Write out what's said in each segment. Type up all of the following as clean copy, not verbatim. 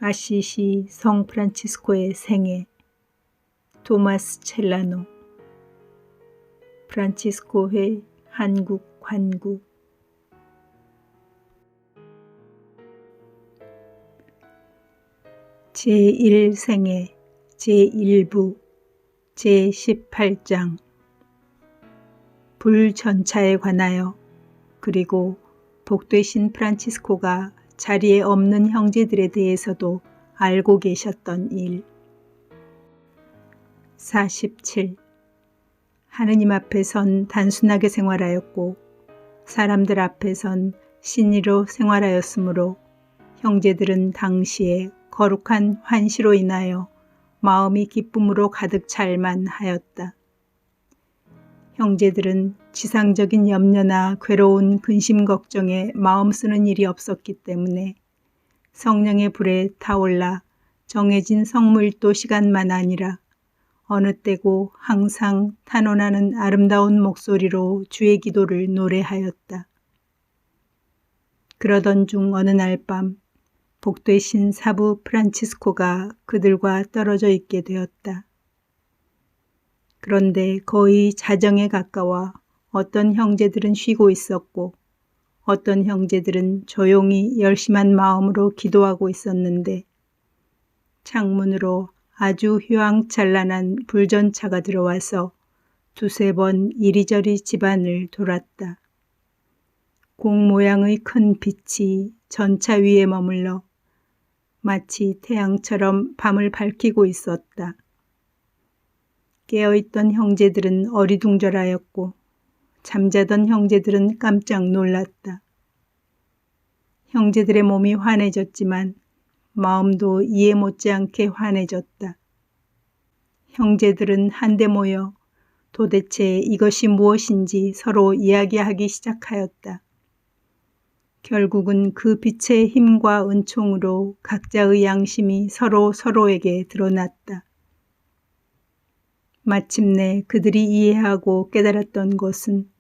아시시 성 프란치스코의 생애. 토마스 첼라노. 프란치스코회 한국 관구. 제1생애 제1부 제18장 불전차에 관하여, 그리고 복되신 프란치스코가 자리에 없는 형제들에 대해서도 알고 계셨던 일. 47. 하느님 앞에선 단순하게 생활하였고 사람들 앞에선 신의로 생활하였으므로 형제들은 당시에 거룩한 환시로 인하여 마음이 기쁨으로 가득 찰만 하였다. 형제들은 지상적인 염려나 괴로운 근심 걱정에 마음 쓰는 일이 없었기 때문에 성령의 불에 타올라 정해진 성물도 시간만 아니라 어느 때고 항상 탄원하는 아름다운 목소리로 주의 기도를 노래하였다. 그러던 중 어느 날 밤 복되신 사부 프란치스코가 그들과 떨어져 있게 되었다. 그런데 거의 자정에 가까워 어떤 형제들은 쉬고 있었고 어떤 형제들은 조용히 열심한 마음으로 기도하고 있었는데 창문으로 아주 휘황찬란한 불전차가 들어와서 두세 번 이리저리 집안을 돌았다. 공 모양의 큰 빛이 전차 위에 머물러 마치 태양처럼 밤을 밝히고 있었다. 깨어있던 형제들은 어리둥절하였고 잠자던 형제들은 깜짝 놀랐다. 형제들의 몸이 환해졌지만 마음도 이해 못지않게 환해졌다. 형제들은 한데 모여 도대체 이것이 무엇인지 서로 이야기하기 시작하였다. 결국은 그 빛의 힘과 은총으로 각자의 양심이 서로에게 드러났다. 마침내 그들이 이해하고 깨달았던 것은,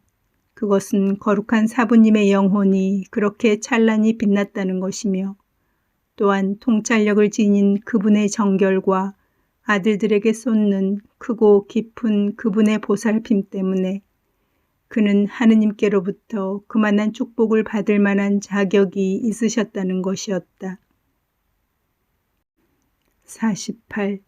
그것은 거룩한 사부님의 영혼이 그렇게 찬란히 빛났다는 것이며 또한 통찰력을 지닌 그분의 정결과 아들들에게 쏟는 크고 깊은 그분의 보살핌 때문에 그는 하느님께로부터 그만한 축복을 받을 만한 자격이 있으셨다는 것이었다. 48.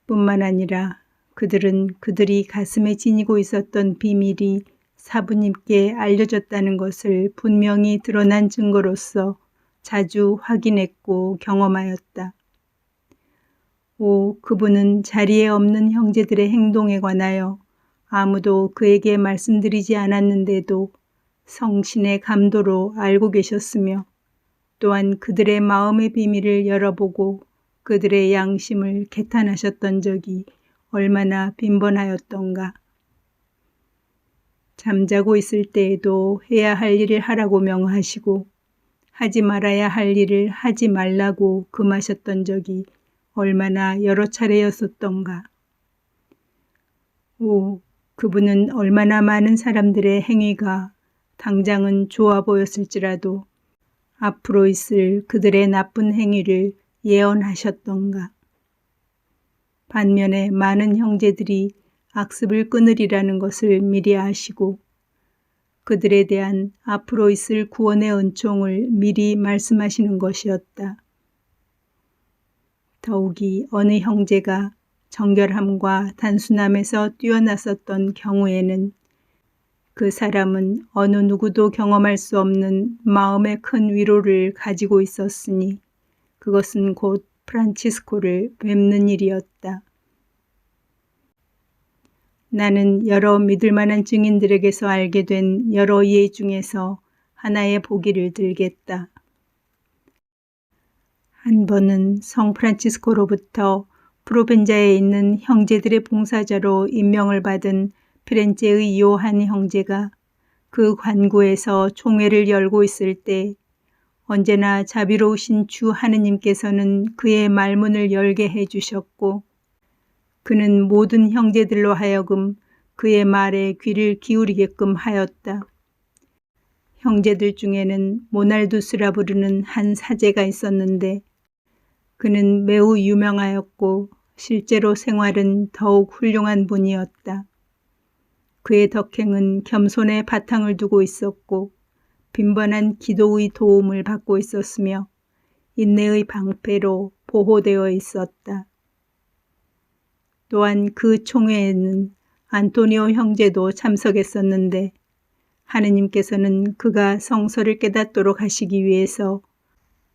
뿐만 아니라 그들은 그들이 가슴에 지니고 있었던 비밀이 사부님께 알려졌다는 것을 분명히 드러난 증거로서 자주 확인했고 경험하였다. 그분은 자리에 없는 형제들의 행동에 관하여 아무도 그에게 말씀드리지 않았는데도 성신의 감도로 알고 계셨으며 또한 그들의 마음의 비밀을 열어보고 그들의 양심을 개탄하셨던 적이 얼마나 빈번하였던가. 잠자고 있을 때에도 해야 할 일을 하라고 명하시고 하지 말아야 할 일을 하지 말라고 금하셨던 적이 얼마나 여러 차례였었던가. 그분은 얼마나 많은 사람들의 행위가 당장은 좋아 보였을지라도 앞으로 있을 그들의 나쁜 행위를 예언하셨던가. 반면에 많은 형제들이 악습을 끊으리라는 것을 미리 아시고 그들에 대한 앞으로 있을 구원의 은총을 미리 말씀하시는 것이었다. 더욱이 어느 형제가 정결함과 단순함에서 뛰어났었던 경우에는 그 사람은 어느 누구도 경험할 수 없는 마음의 큰 위로를 가지고 있었으니 그것은 곧 프란치스코를 뵙는 일이었다. 나는 여러 믿을 만한 증인들에게서 알게 된 여러 예 중에서 하나의 보기를 들겠다. 한 번은 성 프란치스코로부터 프로벤자에 있는 형제들의 봉사자로 임명을 받은 피렌체의 요한 형제가 그 관구에서 총회를 열고 있을 때 언제나 자비로우신 주 하느님께서는 그의 말문을 열게 해주셨고 그는 모든 형제들로 하여금 그의 말에 귀를 기울이게끔 하였다. 형제들 중에는 모날두스라 부르는 한 사제가 있었는데 그는 매우 유명하였고 실제로 생활은 더욱 훌륭한 분이었다. 그의 덕행은 겸손의 바탕을 두고 있었고 빈번한 기도의 도움을 받고 있었으며 인내의 방패로 보호되어 있었다. 또한 그 총회에는 안토니오 형제도 참석했었는데 하느님께서는 그가 성서를 깨닫도록 하시기 위해서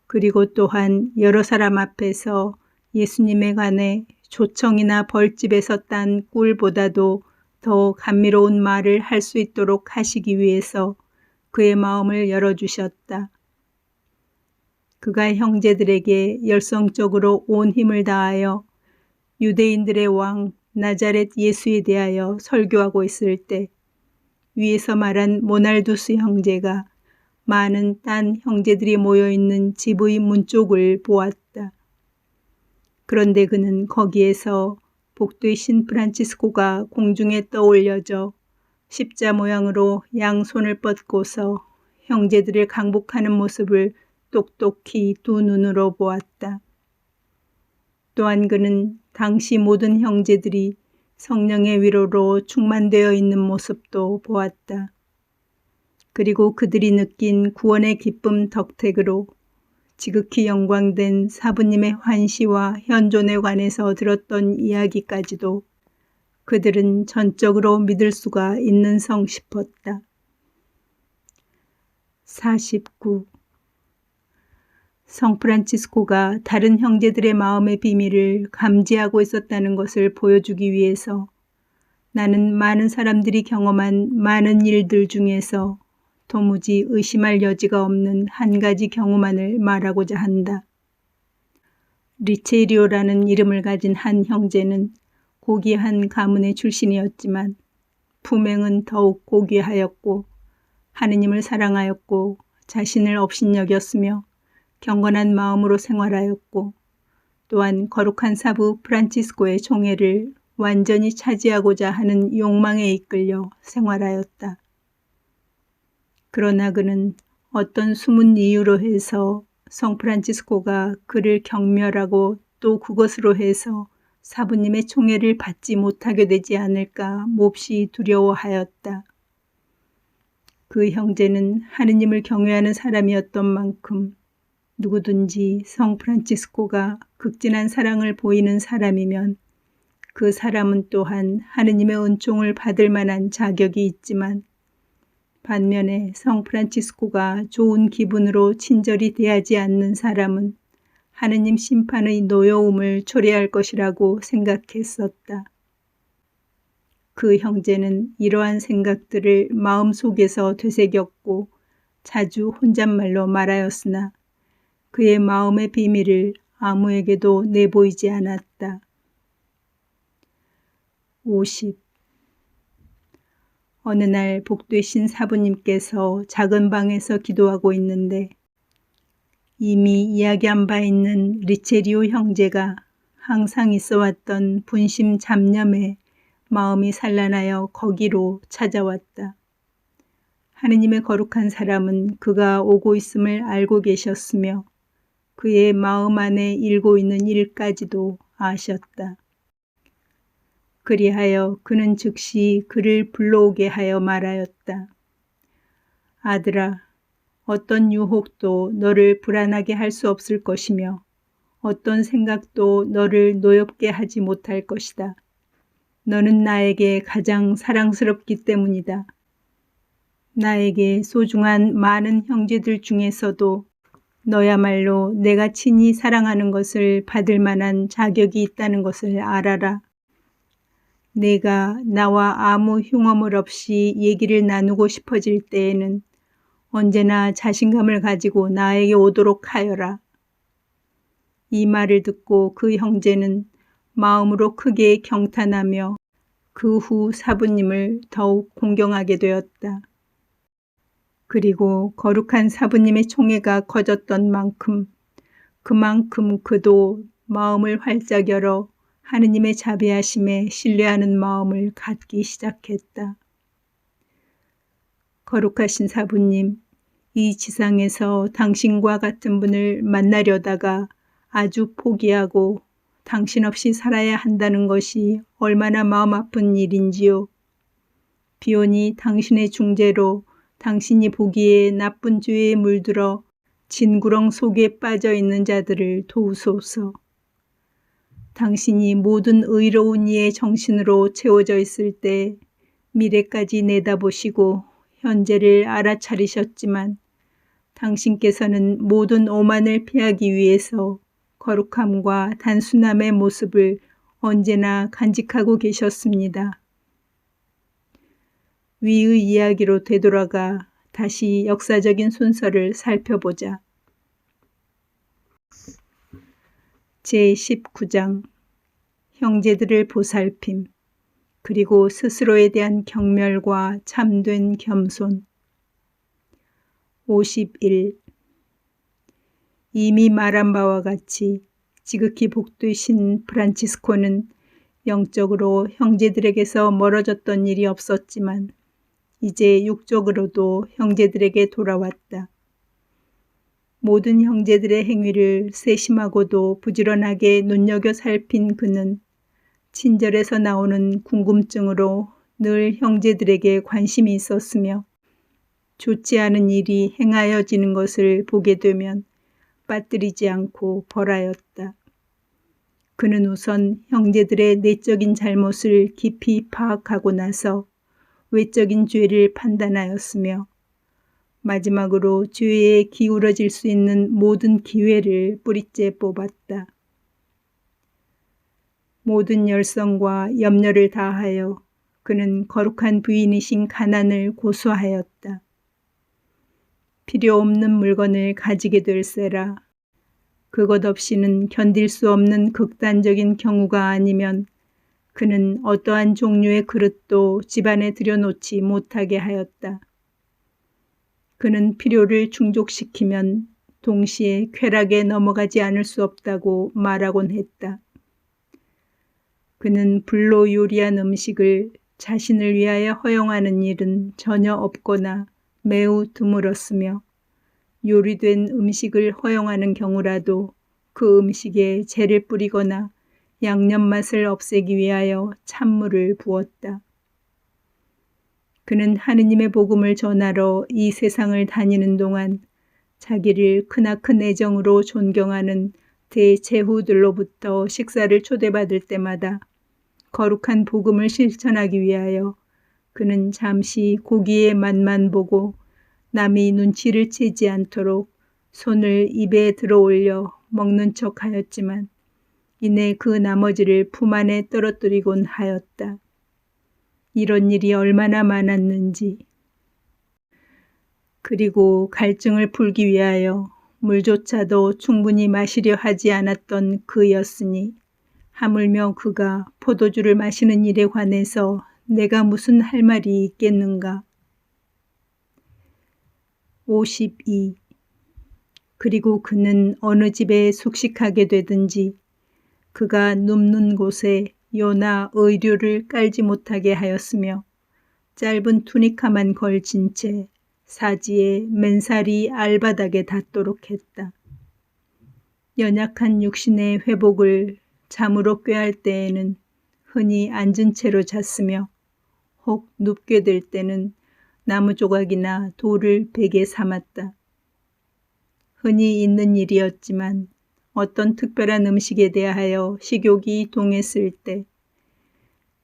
그리고 또한 여러 사람 앞에서 예수님에 관해 조청이나 벌집에서 딴 꿀보다도 더 감미로운 말을 할 수 있도록 하시기 위해서 그의 마음을 열어주셨다. 그가 형제들에게 열성적으로 온 힘을 다하여 유대인들의 왕 나자렛 예수에 대하여 설교하고 있을 때 위에서 말한 모날두스 형제가 많은 딴 형제들이 모여있는 집의 문 쪽을 보았다. 그런데 그는 거기에서 복되신 프란치스코가 공중에 떠올려져 십자 모양으로 양손을 뻗고서 형제들을 강복하는 모습을 똑똑히 두 눈으로 보았다. 또한 그는 당시 모든 형제들이 성령의 위로로 충만되어 있는 모습도 보았다. 그리고 그들이 느낀 구원의 기쁨 덕택으로 지극히 영광된 사부님의 환시와 현존에 관해서 들었던 이야기까지도 그들은 전적으로 믿을 수가 있는 성 싶었다. 49. 성 프란치스코가 다른 형제들의 마음의 비밀을 감지하고 있었다는 것을 보여주기 위해서 나는 많은 사람들이 경험한 많은 일들 중에서 도무지 의심할 여지가 없는 한 가지 경우만을 말하고자 한다. 리체리오라는 이름을 가진 한 형제는 고귀한 가문의 출신이었지만 품행은 더욱 고귀하였고 하느님을 사랑하였고 자신을 업신여겼으며 경건한 마음으로 생활하였고 또한 거룩한 사부 프란치스코의 총애를 완전히 차지하고자 하는 욕망에 이끌려 생활하였다. 그러나 그는 어떤 숨은 이유로 해서 성 프란치스코가 그를 경멸하고 또 그것으로 해서 사부님의 총애를 받지 못하게 되지 않을까 몹시 두려워하였다. 그 형제는 하느님을 경외하는 사람이었던 만큼 누구든지 성 프란치스코가 극진한 사랑을 보이는 사람이면 그 사람은 또한 하느님의 은총을 받을 만한 자격이 있지만 반면에 성 프란치스코가 좋은 기분으로 친절히 대하지 않는 사람은 하느님 심판의 노여움을 초래할 것이라고 생각했었다. 그 형제는 이러한 생각들을 마음속에서 되새겼고 자주 혼잣말로 말하였으나 그의 마음의 비밀을 아무에게도 내보이지 않았다. 50. 어느 날 복되신 사부님께서 작은 방에서 기도하고 있는데 이미 이야기한 바 있는 리체리오 형제가 항상 있어왔던 분심 잡념에 마음이 산란하여 거기로 찾아왔다. 하느님의 거룩한 사람은 그가 오고 있음을 알고 계셨으며 그의 마음 안에 일고 있는 일까지도 아셨다. 그리하여 그는 즉시 그를 불러오게 하여 말하였다. 아들아, 어떤 유혹도 너를 불안하게 할 수 없을 것이며 어떤 생각도 너를 노엽게 하지 못할 것이다. 너는 나에게 가장 사랑스럽기 때문이다. 나에게 소중한 많은 형제들 중에서도 너야말로 내가 친히 사랑하는 것을 받을 만한 자격이 있다는 것을 알아라. 내가 나와 아무 흉엄을 없이 얘기를 나누고 싶어질 때에는 언제나 자신감을 가지고 나에게 오도록 하여라. 이 말을 듣고 그 형제는 마음으로 크게 경탄하며 그 후 사부님을 더욱 공경하게 되었다. 그리고 거룩한 사부님의 총애가 커졌던 만큼 그만큼 그도 마음을 활짝 열어 하느님의 자비하심에 신뢰하는 마음을 갖기 시작했다. 거룩하신 사부님, 이 지상에서 당신과 같은 분을 만나려다가 아주 포기하고 당신 없이 살아야 한다는 것이 얼마나 마음 아픈 일인지요. 비오니 당신의 중재로 당신이 보기에 나쁜 죄에 물들어 진구렁 속에 빠져 있는 자들을 도우소서. 당신이 모든 의로운 이의 정신으로 채워져 있을 때 미래까지 내다보시고 현재를 알아차리셨지만 당신께서는 모든 오만을 피하기 위해서 거룩함과 단순함의 모습을 언제나 간직하고 계셨습니다. 위의 이야기로 되돌아가 다시 역사적인 순서를 살펴보자. 제19장 형제들을 보살핌 그리고 스스로에 대한 경멸과 참된 겸손. 51. 이미 말한 바와 같이 지극히 복되신 프란치스코는 영적으로 형제들에게서 멀어졌던 일이 없었지만 이제 육적으로도 형제들에게 돌아왔다. 모든 형제들의 행위를 세심하고도 부지런하게 눈여겨 살핀 그는 친절에서 나오는 궁금증으로 늘 형제들에게 관심이 있었으며 좋지 않은 일이 행하여지는 것을 보게 되면 빠뜨리지 않고 벌하였다. 그는 우선 형제들의 내적인 잘못을 깊이 파악하고 나서 외적인 죄를 판단하였으며 마지막으로 죄에 기울어질 수 있는 모든 기회를 뿌리째 뽑았다. 모든 열성과 염려를 다하여 그는 거룩한 부인이신 가난을 고수하였다. 필요 없는 물건을 가지게 될세라. 그것 없이는 견딜 수 없는 극단적인 경우가 아니면 그는 어떠한 종류의 그릇도 집안에 들여놓지 못하게 하였다. 그는 필요를 충족시키면 동시에 쾌락에 넘어가지 않을 수 없다고 말하곤 했다. 그는 불로 요리한 음식을 자신을 위하여 허용하는 일은 전혀 없거나 매우 드물었으며 요리된 음식을 허용하는 경우라도 그 음식에 재를 뿌리거나 양념 맛을 없애기 위하여 찬물을 부었다. 그는 하느님의 복음을 전하러 이 세상을 다니는 동안 자기를 크나큰 애정으로 존경하는 대제후들로부터 식사를 초대받을 때마다 거룩한 복음을 실천하기 위하여 그는 잠시 고기의 맛만 보고 남이 눈치를 채지 않도록 손을 입에 들어올려 먹는 척 하였지만 이내 그 나머지를 품 안에 떨어뜨리곤 하였다. 이런 일이 얼마나 많았는지. 그리고 갈증을 풀기 위하여 물조차도 충분히 마시려 하지 않았던 그였으니 하물며 그가 포도주를 마시는 일에 관해서 내가 무슨 할 말이 있겠는가. 52. 그리고 그는 어느 집에 숙식하게 되든지 그가 눕는 곳에 요나 의류를 깔지 못하게 하였으며 짧은 투니카만 걸친 채 사지에 맨살이 알바닥에 닿도록 했다. 연약한 육신의 회복을 잠으로 꾀할 때에는 흔히 앉은 채로 잤으며 혹 눕게 될 때는 나무 조각이나 돌을 베개 삼았다. 흔히 있는 일이었지만 어떤 특별한 음식에 대하여 식욕이 동했을 때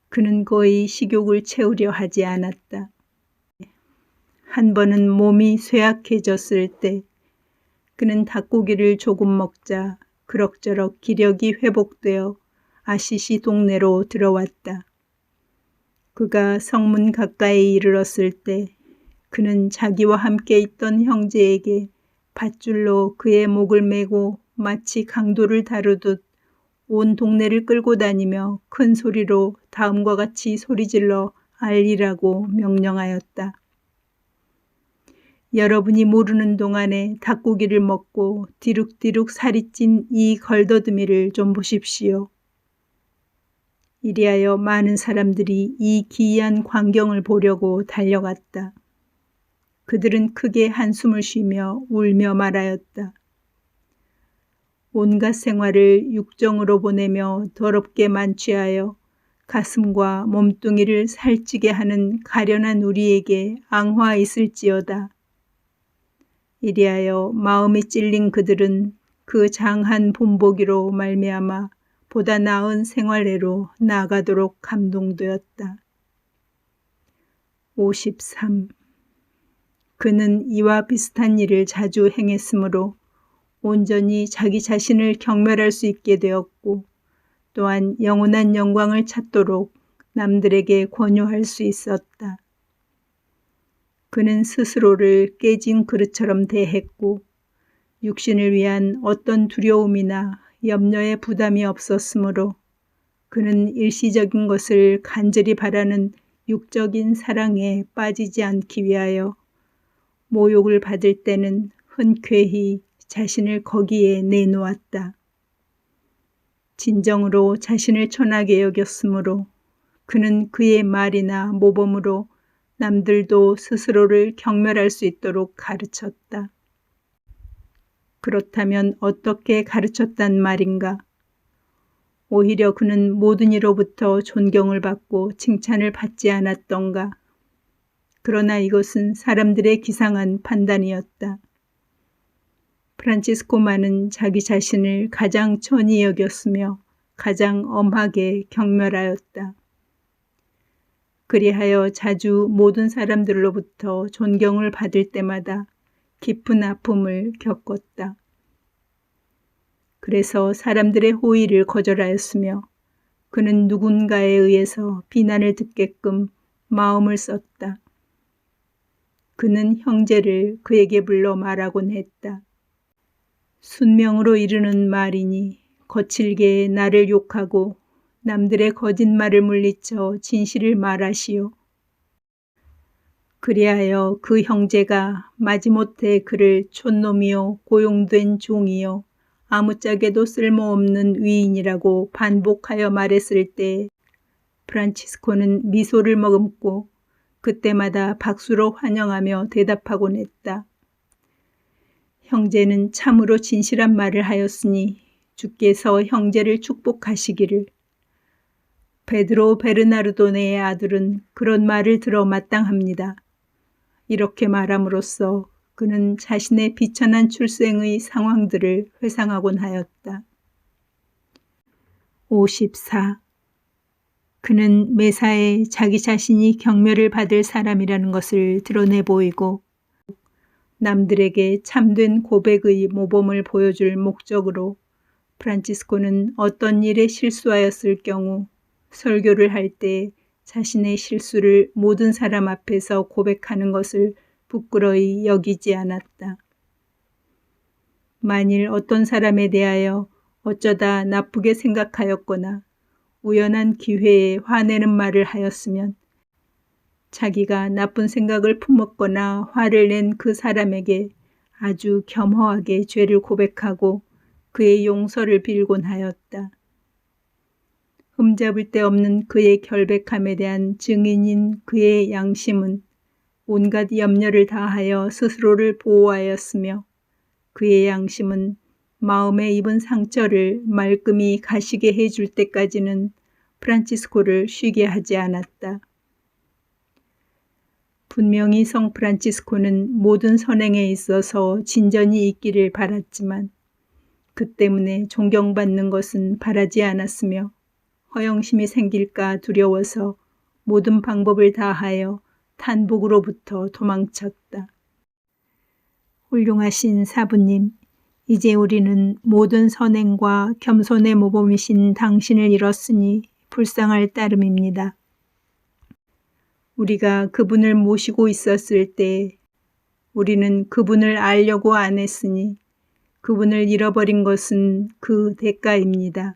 그는 거의 식욕을 채우려 하지 않았다. 한 번은 몸이 쇠약해졌을 때 그는 닭고기를 조금 먹자 그럭저럭 기력이 회복되어 아시시 동네로 들어왔다. 그가 성문 가까이 이르렀을 때 그는 자기와 함께 있던 형제에게 밧줄로 그의 목을 메고 마치 강도를 다루듯 온 동네를 끌고 다니며 큰 소리로 다음과 같이 소리질러 알리라고 명령하였다. 여러분이 모르는 동안에 닭고기를 먹고 디룩디룩 살이 찐 이 걸더듬이를 좀 보십시오. 이리하여 많은 사람들이 이 기이한 광경을 보려고 달려갔다. 그들은 크게 한숨을 쉬며 울며 말하였다. 온갖 생활을 육정으로 보내며 더럽게 만취하여 가슴과 몸뚱이를 살찌게 하는 가련한 우리에게 앙화 있을지어다. 이리하여 마음이 찔린 그들은 그 장한 본보기로 말미암아 보다 나은 생활애로 나아가도록 감동되었다. 53. 그는 이와 비슷한 일을 자주 행했으므로 온전히 자기 자신을 경멸할 수 있게 되었고 또한 영원한 영광을 찾도록 남들에게 권유할 수 있었다. 그는 스스로를 깨진 그릇처럼 대했고 육신을 위한 어떤 두려움이나 염려의 부담이 없었으므로 그는 일시적인 것을 간절히 바라는 육적인 사랑에 빠지지 않기 위하여 모욕을 받을 때는 흔쾌히 자신을 거기에 내놓았다. 진정으로 자신을 천하게 여겼으므로 그는 그의 말이나 모범으로 남들도 스스로를 경멸할 수 있도록 가르쳤다. 그렇다면 어떻게 가르쳤단 말인가? 오히려 그는 모든 이로부터 존경을 받고 칭찬을 받지 않았던가? 그러나 이것은 사람들의 기상한 판단이었다. 프란치스코만은 자기 자신을 가장 천히 여겼으며 가장 엄하게 경멸하였다. 그리하여 자주 모든 사람들로부터 존경을 받을 때마다 깊은 아픔을 겪었다. 그래서 사람들의 호의를 거절하였으며 그는 누군가에 의해서 비난을 듣게끔 마음을 썼다. 그는 형제를 그에게 불러 말하곤 했다. 순명으로 이르는 말이니 거칠게 나를 욕하고 남들의 거짓말을 물리쳐 진실을 말하시오. 그리하여 그 형제가 마지못해 그를 촌놈이요 고용된 종이요 아무짝에도 쓸모없는 위인이라고 반복하여 말했을 때 프란치스코는 미소를 머금고 그때마다 박수로 환영하며 대답하곤 했다. 형제는 참으로 진실한 말을 하였으니 주께서 형제를 축복하시기를. 베드로 베르나르도네의 아들은 그런 말을 들어 마땅합니다. 이렇게 말함으로써 그는 자신의 비천한 출생의 상황들을 회상하곤 하였다. 54. 그는 매사에 자기 자신이 경멸을 받을 사람이라는 것을 드러내 보이고 남들에게 참된 고백의 모범을 보여줄 목적으로 프란치스코는 어떤 일에 실수하였을 경우 설교를 할 때 자신의 실수를 모든 사람 앞에서 고백하는 것을 부끄러이 여기지 않았다. 만일 어떤 사람에 대하여 어쩌다 나쁘게 생각하였거나 우연한 기회에 화내는 말을 하였으면 자기가 나쁜 생각을 품었거나 화를 낸 그 사람에게 아주 겸허하게 죄를 고백하고 그의 용서를 빌곤 하였다. 흠잡을 데 없는 그의 결백함에 대한 증인인 그의 양심은 온갖 염려를 다하여 스스로를 보호하였으며 그의 양심은 마음에 입은 상처를 말끔히 가시게 해줄 때까지는 프란치스코를 쉬게 하지 않았다. 분명히 성 프란치스코는 모든 선행에 있어서 진전이 있기를 바랐지만 그 때문에 존경받는 것은 바라지 않았으며 허영심이 생길까 두려워서 모든 방법을 다하여 탄복으로부터 도망쳤다. 훌륭하신 사부님, 이제 우리는 모든 선행과 겸손의 모범이신 당신을 잃었으니 불쌍할 따름입니다. 우리가 그분을 모시고 있었을 때 우리는 그분을 알려고 안 했으니 그분을 잃어버린 것은 그 대가입니다.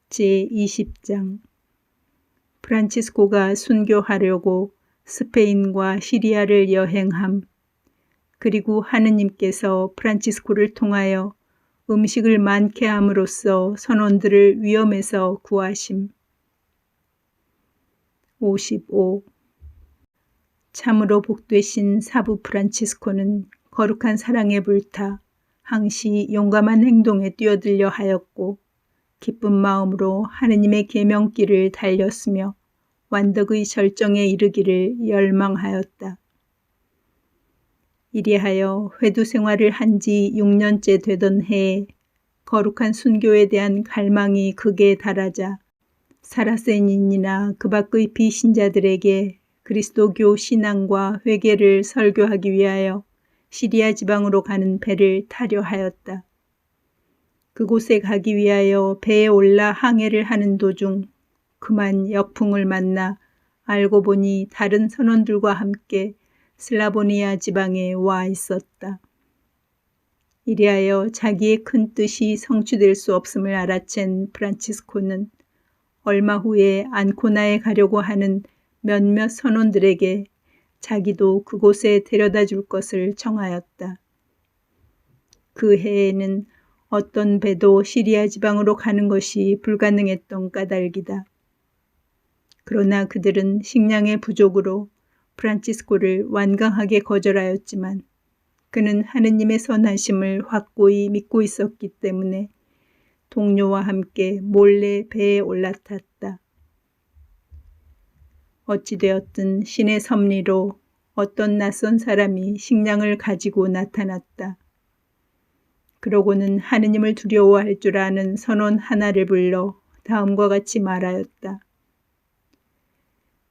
제20장 프란치스코가 순교하려고 스페인과 시리아를 여행함. 그리고 하느님께서 프란치스코를 통하여 음식을 많게 함으로써 선원들을 위험에서 구하심. 55. 참으로 복되신 사부 프란치스코는 거룩한 사랑에 불타 항시 용감한 행동에 뛰어들려 하였고 기쁜 마음으로 하느님의 계명길을 달렸으며 완덕의 절정에 이르기를 열망하였다. 이리하여 회두 생활을 한 지 6년째 되던 해에 거룩한 순교에 대한 갈망이 극에 달하자 사라세닌이나 그 밖의 비신자들에게 그리스도교 신앙과 회개를 설교하기 위하여 시리아 지방으로 가는 배를 타려 하였다. 그곳에 가기 위하여 배에 올라 항해를 하는 도중 그만 역풍을 만나 알고 보니 다른 선원들과 함께 슬라보니아 지방에 와 있었다. 이리하여 자기의 큰 뜻이 성취될 수 없음을 알아챈 프란치스코는 얼마 후에 안코나에 가려고 하는 몇몇 선원들에게 자기도 그곳에 데려다 줄 것을 청하였다. 그 해에는 어떤 배도 시리아 지방으로 가는 것이 불가능했던 까닭이다. 그러나 그들은 식량의 부족으로 프란치스코를 완강하게 거절하였지만 그는 하느님의 선하심을 확고히 믿고 있었기 때문에 동료와 함께 몰래 배에 올라탔다. 어찌되었든 신의 섭리로 어떤 낯선 사람이 식량을 가지고 나타났다. 그러고는 하느님을 두려워할 줄 아는 선원 하나를 불러 다음과 같이 말하였다.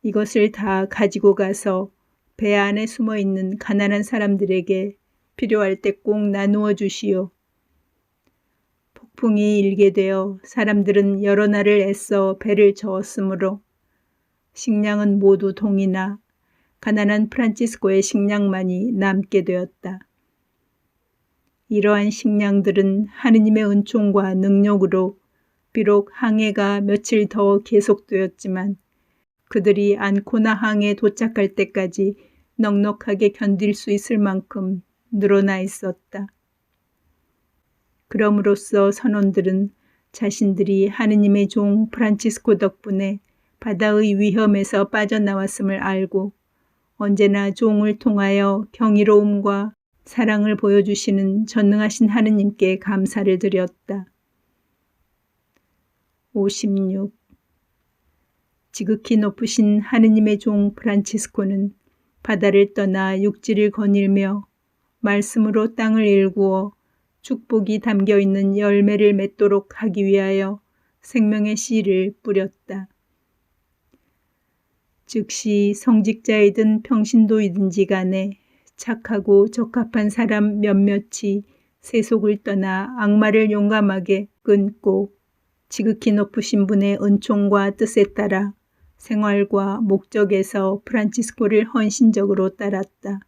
이것을 다 가지고 가서 배 안에 숨어 있는 가난한 사람들에게 필요할 때 꼭 나누어 주시오. 폭풍이 일게 되어 사람들은 여러 날을 애써 배를 저었으므로 식량은 모두 동이나 가난한 프란치스코의 식량만이 남게 되었다. 이러한 식량들은 하느님의 은총과 능력으로 비록 항해가 며칠 더 계속되었지만 그들이 안코나 항에 도착할 때까지 넉넉하게 견딜 수 있을 만큼 늘어나 있었다. 그럼으로써 선원들은 자신들이 하느님의 종 프란치스코 덕분에 바다의 위험에서 빠져나왔음을 알고 언제나 종을 통하여 경이로움과 사랑을 보여주시는 전능하신 하느님께 감사를 드렸다. 56. 지극히 높으신 하느님의 종 프란치스코는 바다를 떠나 육지를 거닐며 말씀으로 땅을 일구어 축복이 담겨있는 열매를 맺도록 하기 위하여 생명의 씨를 뿌렸다. 즉시 성직자이든 평신도이든지 간에 착하고 적합한 사람 몇몇이 세속을 떠나 악마를 용감하게 끊고 지극히 높으신 분의 은총과 뜻에 따라 생활과 목적에서 프란치스코를 헌신적으로 따랐다.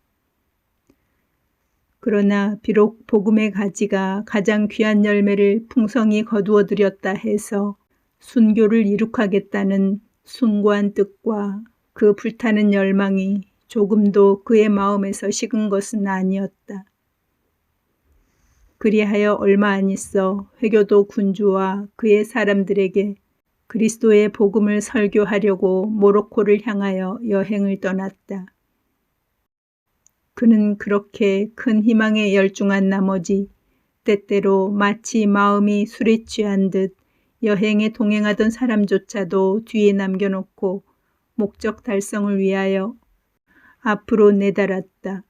그러나 비록 복음의 가지가 가장 귀한 열매를 풍성히 거두어 들였다 해서 순교를 이룩하겠다는 숭고한 뜻과 그 불타는 열망이 조금도 그의 마음에서 식은 것은 아니었다. 그리하여 얼마 안 있어 회교도 군주와 그의 사람들에게 그리스도의 복음을 설교하려고 모로코를 향하여 여행을 떠났다. 그는 그렇게 큰 희망에 열중한 나머지 때때로 마치 마음이 술에 취한 듯 여행에 동행하던 사람조차도 뒤에 남겨놓고 목적 달성을 위하여 앞으로 내달았다.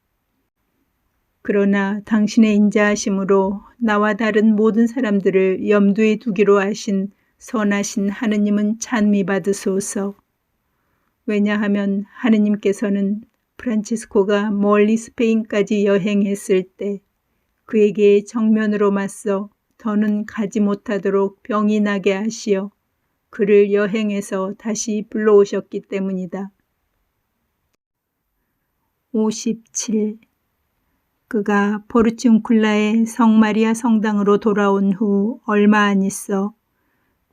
그러나 당신의 인자하심으로 나와 다른 모든 사람들을 염두에 두기로 하신 선하신 하느님은 찬미받으소서. 왜냐하면 하느님께서는 프란치스코가 멀리 스페인까지 여행했을 때 그에게 정면으로 맞서 더는 가지 못하도록 병이 나게 하시어 그를 여행에서 다시 불러오셨기 때문이다. 57. 그가 포르치움쿨라의 성마리아 성당으로 돌아온 후 얼마 안 있어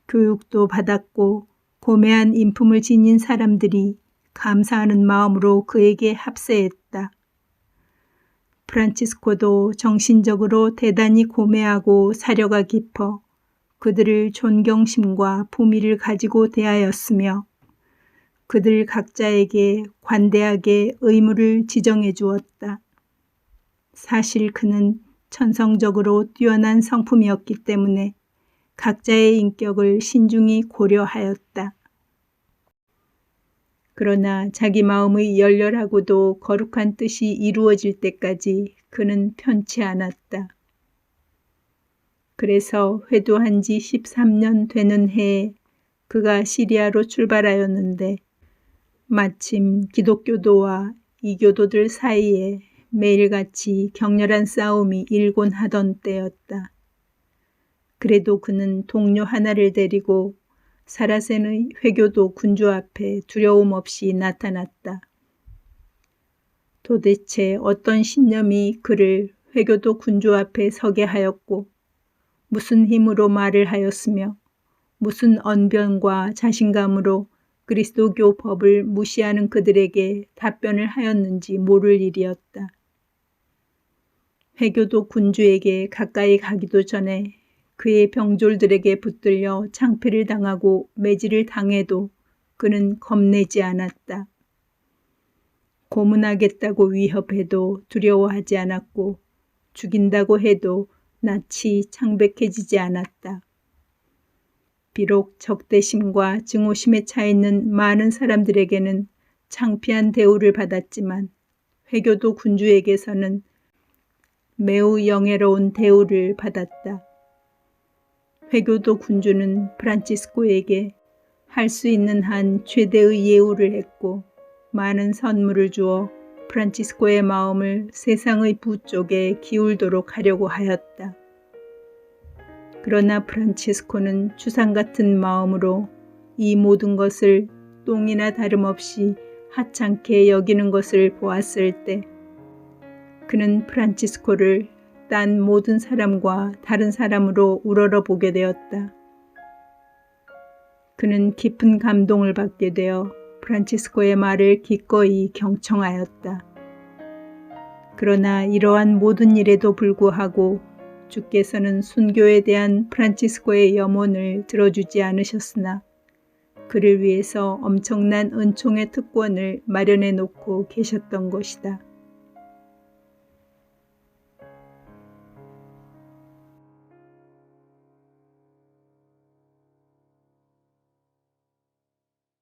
교육도 받았고 고매한 인품을 지닌 사람들이 감사하는 마음으로 그에게 합세했다. 프란치스코도 정신적으로 대단히 고매하고 사려가 깊어 그들을 존경심과 품위를 가지고 대하였으며 그들 각자에게 관대하게 의무를 지정해 주었다. 사실 그는 천성적으로 뛰어난 성품이었기 때문에 각자의 인격을 신중히 고려하였다. 그러나 자기 마음의 열렬하고도 거룩한 뜻이 이루어질 때까지 그는 편치 않았다. 그래서 회도한 지 13년 되는 해에 그가 시리아로 출발하였는데 마침 기독교도와 이교도들 사이에 매일같이 격렬한 싸움이 일곤 하던 때였다. 그래도 그는 동료 하나를 데리고 사라센의 회교도 군주 앞에 두려움 없이 나타났다. 도대체 어떤 신념이 그를 회교도 군주 앞에 서게 하였고 무슨 힘으로 말을 하였으며 무슨 언변과 자신감으로 그리스도교 법을 무시하는 그들에게 답변을 하였는지 모를 일이었다. 회교도 군주에게 가까이 가기도 전에 그의 병졸들에게 붙들려 창피를 당하고 매질을 당해도 그는 겁내지 않았다. 고문하겠다고 위협해도 두려워하지 않았고 죽인다고 해도 낯이 창백해지지 않았다. 비록 적대심과 증오심에 차 있는 많은 사람들에게는 창피한 대우를 받았지만 회교도 군주에게서는 매우 영예로운 대우를 받았다. 회교도 군주는 프란치스코에게 할 수 있는 한 최대의 예우를 했고 많은 선물을 주어 프란치스코의 마음을 세상의 부 쪽에 기울도록 하려고 하였다. 그러나 프란치스코는 추상 같은 마음으로 이 모든 것을 똥이나 다름없이 하찮게 여기는 것을 보았을 때 그는 프란치스코를 딴 모든 사람과 다른 사람으로 우러러 보게 되었다. 그는 깊은 감동을 받게 되어 프란치스코의 말을 기꺼이 경청하였다. 그러나 이러한 모든 일에도 불구하고 주께서는 순교에 대한 프란치스코의 염원을 들어주지 않으셨으나 그를 위해서 엄청난 은총의 특권을 마련해 놓고 계셨던 것이다.